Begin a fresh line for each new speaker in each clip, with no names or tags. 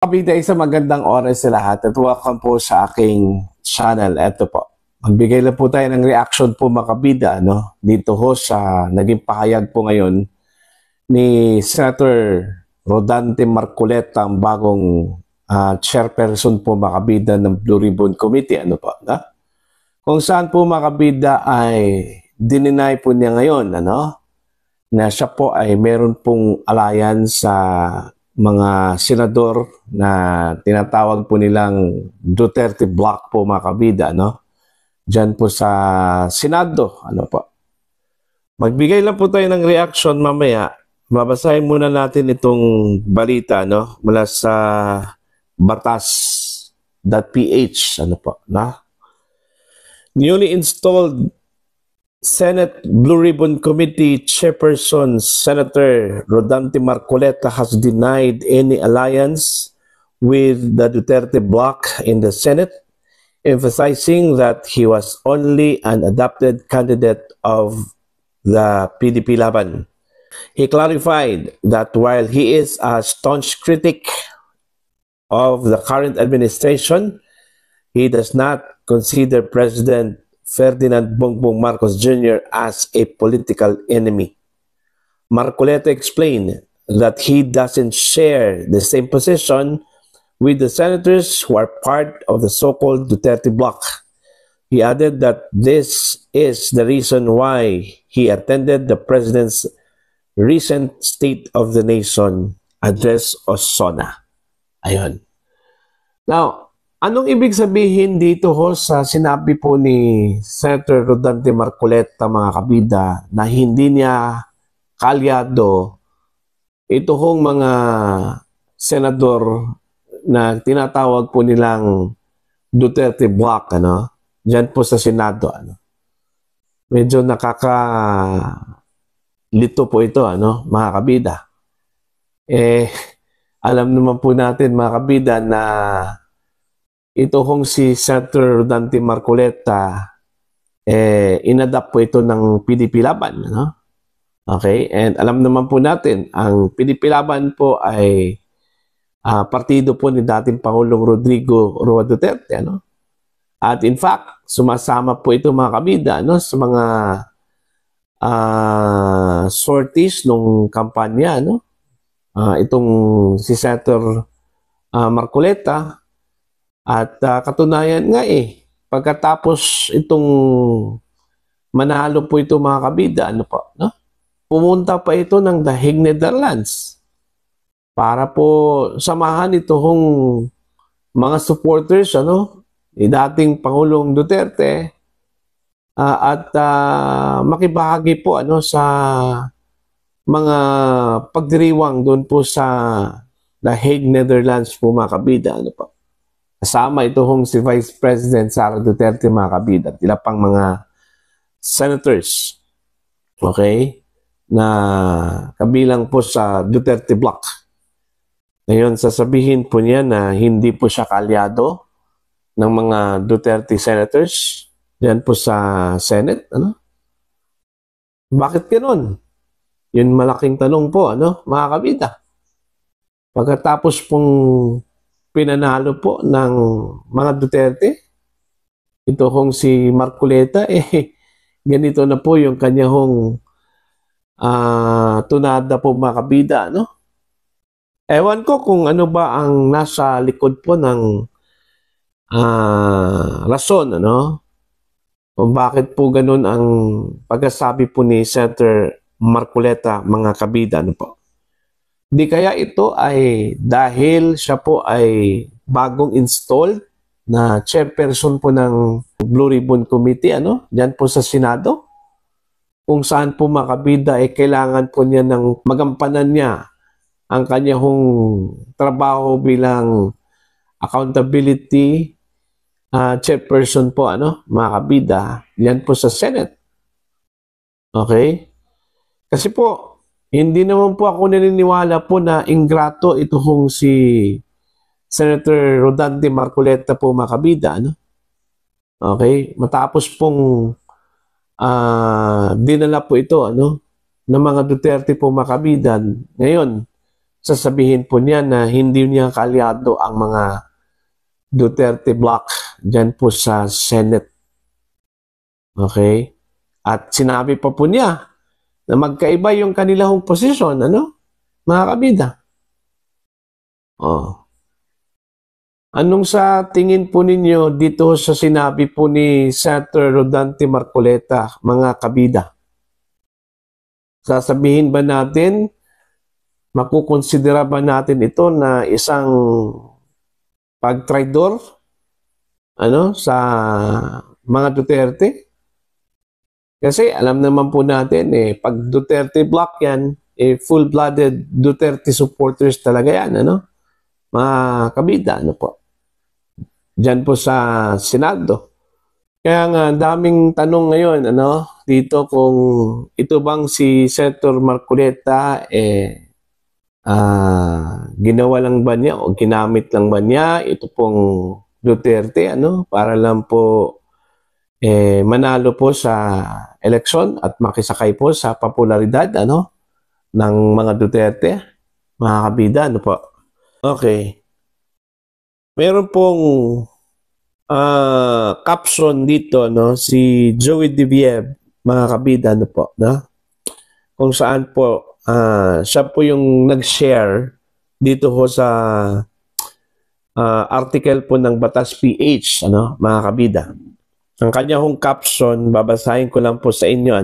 Kabida, isang magandang oras sa lahat at welcome po sa aking channel. Ito po. Magbigay lang po tayo ng reaction po mga kabida, dito ho sa naging pahayag po ngayon ni Senator Rodante Marcoleta, ang bagong chairperson po mga kabida ng Blue Ribbon Committee. Kung saan po mga kabida ay dininay po niya ngayon na siya po ay meron pong alliance sa mga senador na tinatawag po nilang Duterte Block po mga kabida, Diyan po sa Senado, Magbigay lang po tayo ng reaction mamaya. Babasahin muna natin itong balita, mula sa batas.ph, Newly installed Senate Blue Ribbon Committee Chairperson Senator Rodante Marcoleta has denied any alliance with the Duterte bloc in the Senate, emphasizing that he was only an adopted candidate of the PDP Laban. He clarified that while he is a staunch critic of the current administration, he does not consider President Ferdinand Bongbong Marcos Jr. as a political enemy. Marcoleta explained that he doesn't share the same position with the senators who are part of the so-called Duterte bloc. He added that this is the reason why he attended the president's recent State of the Nation address o SONA. Ayun. Now, anong ibig sabihin dito sa sinabi po ni Senator Rodante Marcoleta mga kabida na hindi niya kalyado ito mga senador na tinatawag po nilang Duterte block, Diyan po sa Senado, Medyo nakakalito po ito, mga kabida. Alam naman po natin mga kabida na ito si Senator Rodante Marcoleta, inadapt po ito ng PDP Laban, Okay? And alam naman po natin, ang PDP Laban po ay partido po ni dating Pangulong Rodrigo Roa Duterte, At in fact, sumasama po ito mga kabida, sa mga sorties nung kampanya, itong si Senator Marcoleta. At katunayan nga pagkatapos itong manalo po ito mga kabida, pumunta pa ito ng The Hague, Netherlands para po samahan itong mga supporters ni dating Pangulong Duterte at makibahagi po sa mga pagdiriwang doon po sa The Hague, Netherlands po mga kabida, Kasama ito si Vice President Sara Duterte mga kabida at ilang pang mga senators, okay, na kabilang po sa Duterte block. Ngayon, sasabihin po niya na hindi po siya kalyado ng mga Duterte senators diyan po sa Senate, Bakit ganoon? Yun malaking tanong po, mga kabida. Pagkatapos pong pinanalo po ng mga Duterte, ito si Marcoleta, ganito na po yung kanyang tunada po mga kabida, Ewan ko kung ano ba ang nasa likod po ng rason, kung bakit po ganun ang pagkasabi po ni Senator Marcoleta mga kabida, Di kaya ito ay dahil siya po ay bagong installed na chairperson po ng Blue Ribbon Committee, diyan po sa Senado, kung saan po mga kabida kailangan po niya ng magampanan niya ang kanyang trabaho bilang accountability chairperson po, mga kabida, diyan po sa Senate. Okay? Kasi po, hindi naman po ako naniniwala po na ingrato ito si Senator Rodante Marcoleta po mga kabida, Okay? Matapos pong dinala po ito, ng mga Duterte po mga kabida. Ngayon, sasabihin po niya na hindi niya kaalyado ang mga Duterte block dyan po sa Senate. Okay? At sinabi pa po niya na magkaiba yung kanilang posisyon, mga kabida. Oh. Anong sa tingin po ninyo dito sa sinabi po ni Senator Rodante Marcoleta, mga kabida? Sasabihin ba natin, makukonsidera ba natin ito na isang pagtraidor sa mga Duterte? Kasi alam naman po natin pag Duterte block yan, full-blooded Duterte supporters talaga yan, mga kabida, po. Diyan po sa Senado. Kaya nga, daming tanong ngayon, dito kung ito bang si Senator Marcoleta, ginawa lang ba niya o ginamit lang ba niya ito pong Duterte, para lang po manalo po sa eleksyon at makisakay po sa popularidad, ng mga Duterte, mga kabida, po. Okay. Meron pong caption dito, si Joey Diviev, mga kabida, po, kung saan po siya po yung nag-share dito ho sa article po ng Batas PH, mga kabida. Ang kanya hong caption, babasahin ko lang po sa inyo,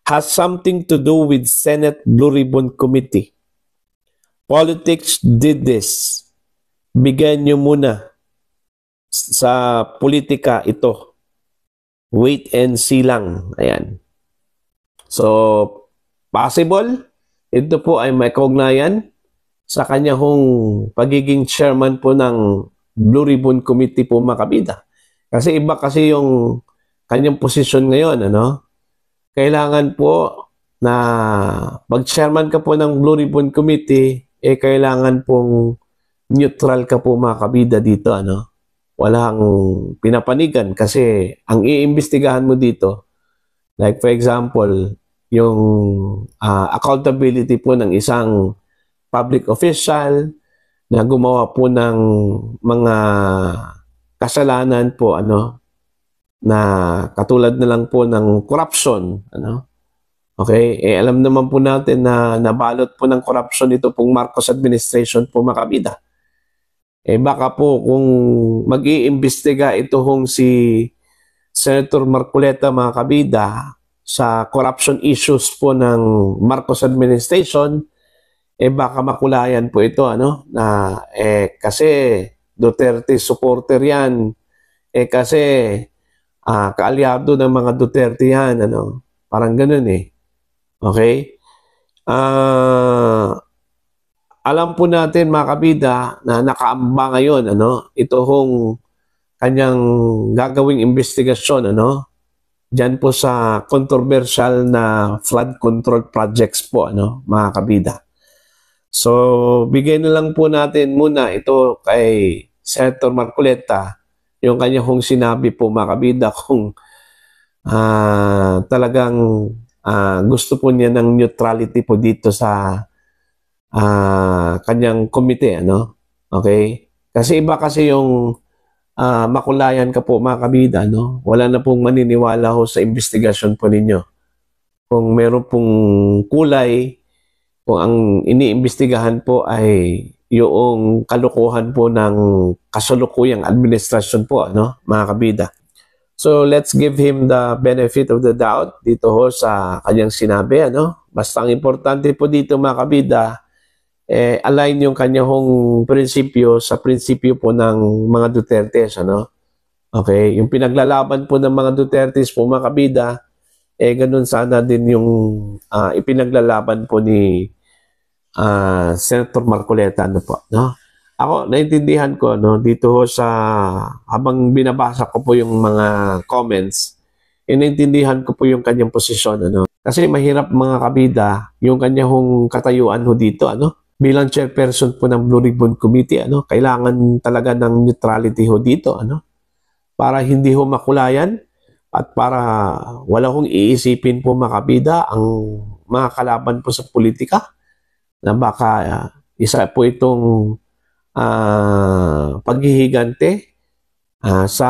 has something to do with Senate Blue Ribbon Committee. Politics did this. Bigyan nyo muna sa politika ito. Wait and see lang. Ayan. So, possible, ito po ay may kaugnayan sa kanya hong pagiging chairman po ng Blue Ribbon Committee po, mga kabida. Kasi iba kasi yung kanyang posisyon ngayon, Kailangan po na mag-chairman ka po ng Blue Ribbon Committee, kailangan pong neutral ka po, mga kabida, dito, Walang pinapanigan kasi ang iimbestigahan mo dito, like for example, yung accountability po ng isang public official na gumawa po ng mga kasalanan po, na katulad na lang po ng corruption, Okay? Alam naman po natin na nabalot po ng corruption ito pong Marcos administration po, mga kabida. Baka po kung mag-iimbestiga ito hong si Senator Marcoleta, mga kabida, sa corruption issues po ng Marcos administration, baka makulayan po ito, na kasi Duterte supporter yan, kasi kaalyado ng mga Duterte yan, parang ganun Okay? Alam po natin, mga kabida, na nakaamba ngayon, ito hong kanyang gagawing investigasyon, Diyan po sa controversial na flood control projects po, mga kabida. So, bigay na lang po natin muna ito kay Senator Marcoleta, yung kanya hong sinabi po, mga kabida, kung talagang gusto po niya ng neutrality po dito sa kanyang komite, Okay? Kasi iba kasi yung makulayan ka po, mga kabida, Wala na pong maniniwala ho sa investigasyon po ninyo. Kung meron pong kulay, kung ang iniimbestigahan po ay yung kalukuhan po ng kasalukuyang administrasyon po, mga kabida. So, let's give him the benefit of the doubt dito ho sa kanyang sinabi, Basta ang importante po dito, mga kabida, align yung kanyang prinsipyo sa prinsipyo po ng mga Duterte, Okay? Yung pinaglalaban po ng mga Dutertes po, mga kabida, ganun sana din yung ipinaglalaban po ni Senator Marcoleta, po, Ako, naintindihan ko, dito ho sa, habang binabasa ko po yung mga comments, naintindihan ko po yung kanyang posisyon, Kasi mahirap, mga kabida, yung kanyang katayuan ho dito, bilang chairperson po ng Blue Ribbon Committee, kailangan talaga ng neutrality ho dito, para hindi ho makulayan at para wala hong iisipin po, mga kabida, ang mga kalaban po sa politika na baka isa po itong paghihigante sa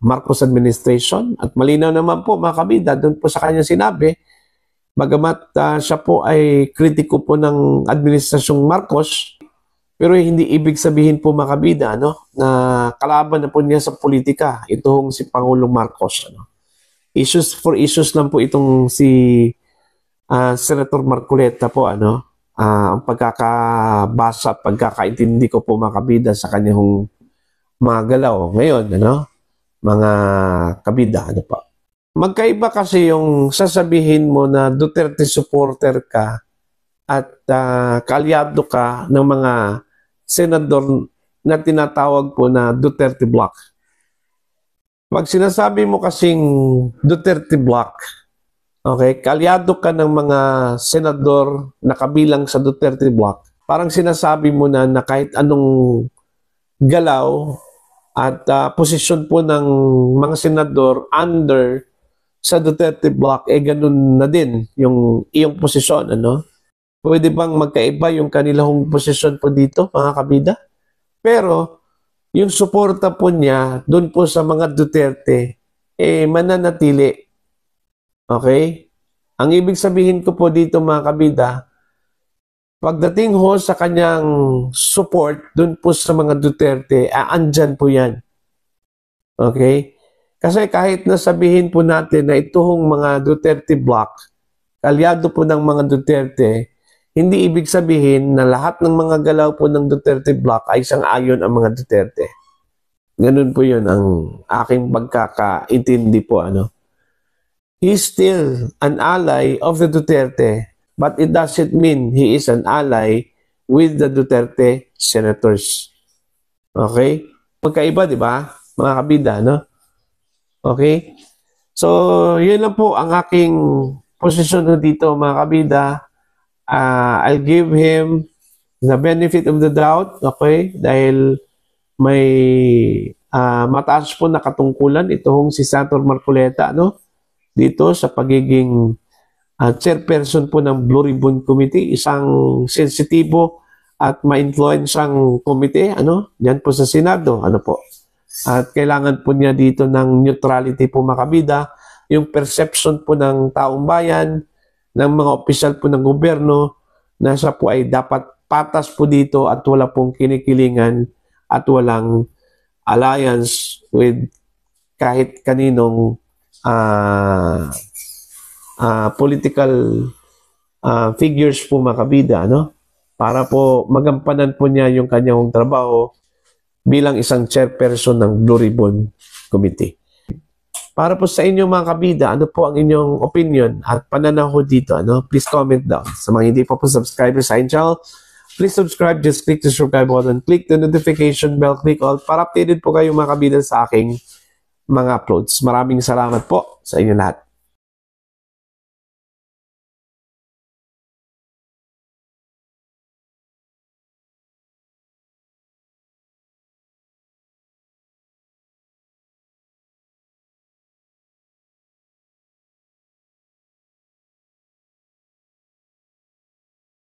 Marcos administration. At malinaw naman po mga kabida, doon po sa kanya sinabi, bagamat siya po ay kritiko po ng administrasyong Marcos, pero hindi ibig sabihin po mga kabida, na kalaban na po niya sa politika itong si Pangulong Marcos. Issues for issues lang po itong si Senator Marcoleta po, ang pagkakabasa at pagkakaintindi ko po mga kabida sa kanyang mga galaw ngayon, mga kabida, po. Magkaiba kasi yung sasabihin mo na Duterte supporter ka at kaalyado ka ng mga senador na tinatawag po na Duterte Block. Pag sinasabi mo kasing Duterte Block, okay, kaalyado ka ng mga senador na kabilang sa Duterte Block, parang sinasabi mo na kahit anong galaw at posisyon po ng mga senador under sa Duterte Block, ganun na din yung iyong posisyon, Pwede bang magkaiba yung kanilang posisyon po dito, mga kabida? Pero, yung suporta po niya doon po sa mga Duterte, mananatili. Okay? Ang ibig sabihin ko po dito, mga kabida, pagdating ho sa kanyang support doon po sa mga Duterte, andyan po yan. Okay? Kasi kahit nasabihin po natin na itong mga Duterte block, kalyado po ng mga Duterte, hindi ibig sabihin na lahat ng mga galaw po ng Duterte block ay sang-ayon ang mga Duterte. Ganun po yun ang aking pagkakaintindi po. He's still an ally of the Duterte, but it doesn't mean he is an ally with the Duterte senators. Okay? Magkaiba, di ba? Mga kabida, Okay? So, yun lang po ang aking posisyon dito, mga kabida. I'll give him the benefit of the doubt, okay? Dahil may mataas po na katungkulan itong si Senator Marcoleta, dito sa pagiging chairperson po ng Blue Ribbon Committee, isang sensitibo at ma-influensyang komite, diyan po sa Senado, po. At kailangan po niya dito ng neutrality po, mga kabida, yung perception po ng taong bayan, ng mga opisyal po ng gobyerno, na siya po ay dapat patas po dito at wala pong kinikilingan at walang alliance with kahit kaninong political figures po, mga kabida, para po magampanan po niya yung kanyang trabaho bilang isang chairperson ng Blue Ribbon Committee. Para po sa inyo, mga kabida, ano po ang inyong opinion at pananaw dito? Please comment down. Sa mga hindi pa po subscriber sa aking channel, please subscribe. Just click the subscribe button, click the notification bell, click all para updated po kayo, mga kabida, sa aking mga uploads. Maraming salamat po sa inyo lahat.